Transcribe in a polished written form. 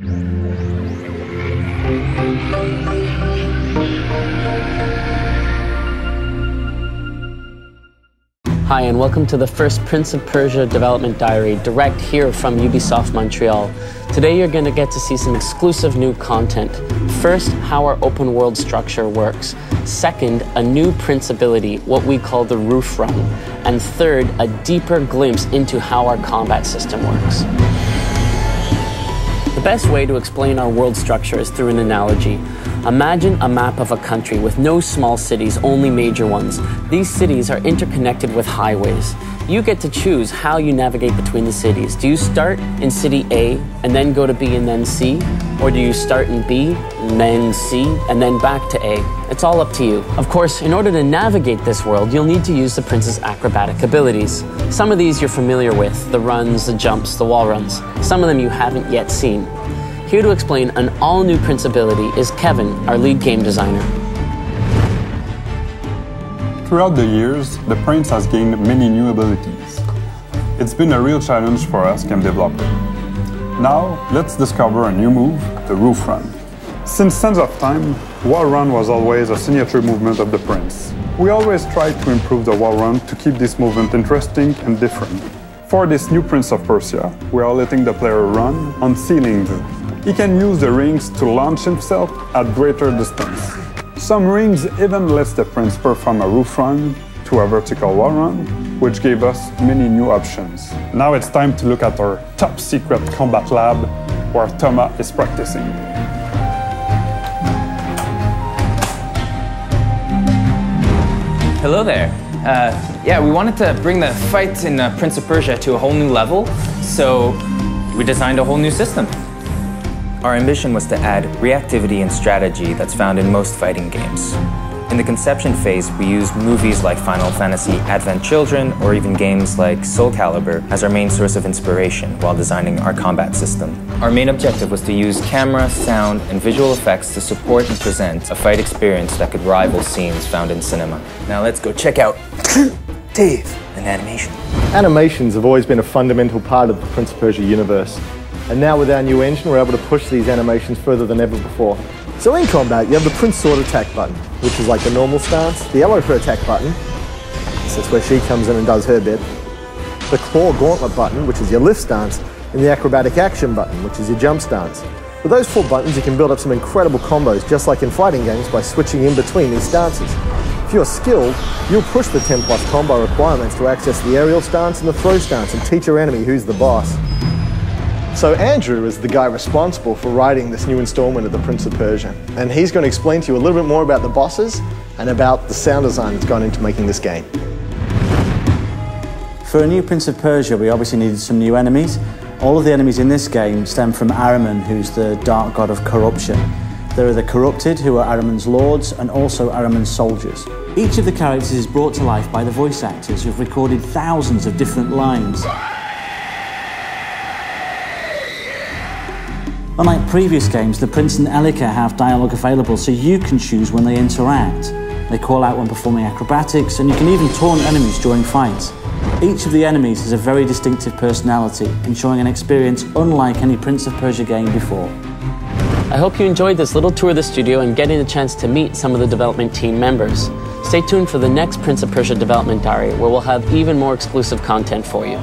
Hi, and welcome to the first Prince of Persia development diary, direct here from Ubisoft Montreal. Today you're going to get to see some exclusive new content. First, how our open world structure works. Second, a new Prince ability, what we call the roof run. And third, a deeper glimpse into how our combat system works. The best way to explain our world structure is through an analogy. Imagine a map of a country with no small cities, only major ones. These cities are interconnected with highways. You get to choose how you navigate between the cities. Do you start in city A and then go to B and then C? Or do you start in B and then C and then back to A? It's all up to you. Of course, in order to navigate this world, you'll need to use the Prince's acrobatic abilities. Some of these you're familiar with, the runs, the jumps, the wall runs. Some of them you haven't yet seen. Here to explain an all-new Prince ability is Kevin, our lead game designer. Throughout the years, the Prince has gained many new abilities. It's been a real challenge for us game developers. Now, let's discover a new move, the roof run. Since Sands of Time, wall run was always a signature movement of the Prince. We always tried to improve the wall run to keep this movement interesting and different. For this new Prince of Persia, we are letting the player run on ceilings. He can use the rings to launch himself at greater distance. Some rings even lets the Prince perform a roof run to a vertical wall run, which gave us many new options. Now it's time to look at our top secret combat lab, where Thomas is practicing. Hello there. We wanted to bring the fight in Prince of Persia to a whole new level, so we designed a whole new system. Our ambition was to add reactivity and strategy that's found in most fighting games. In the conception phase, we used movies like Final Fantasy Advent Children or even games like Soul Calibur as our main source of inspiration while designing our combat system. Our main objective was to use camera, sound, and visual effects to support and present a fight experience that could rival scenes found in cinema. Now let's go check out Dave and animation. Animations have always been a fundamental part of the Prince of Persia universe. And now with our new engine, we're able to push these animations further than ever before. So in combat, you have the Prince Sword attack button, which is like the normal stance, the arrow for attack button, so that's where she comes in and does her bit, the claw gauntlet button, which is your lift stance, and the acrobatic action button, which is your jump stance. With those 4 buttons, you can build up some incredible combos, just like in fighting games, by switching in between these stances. If you're skilled, you'll push the 10+ combo requirements to access the aerial stance and the throw stance and teach your enemy who's the boss. So Andrew is the guy responsible for writing this new installment of the Prince of Persia, and he's going to explain to you a little bit more about the bosses and about the sound design that's gone into making this game. For a new Prince of Persia, we obviously needed some new enemies. All of the enemies in this game stem from Ahriman, who's the dark god of corruption. There are the corrupted, who are Ahriman's lords, and also Ahriman's soldiers. Each of the characters is brought to life by the voice actors who've recorded thousands of different lines. Unlike previous games, the Prince and Elika have dialogue available, so you can choose when they interact. They call out when performing acrobatics, and you can even taunt enemies during fights. Each of the enemies has a very distinctive personality, ensuring an experience unlike any Prince of Persia game before. I hope you enjoyed this little tour of the studio and getting the chance to meet some of the development team members. Stay tuned for the next Prince of Persia development diary, where we'll have even more exclusive content for you.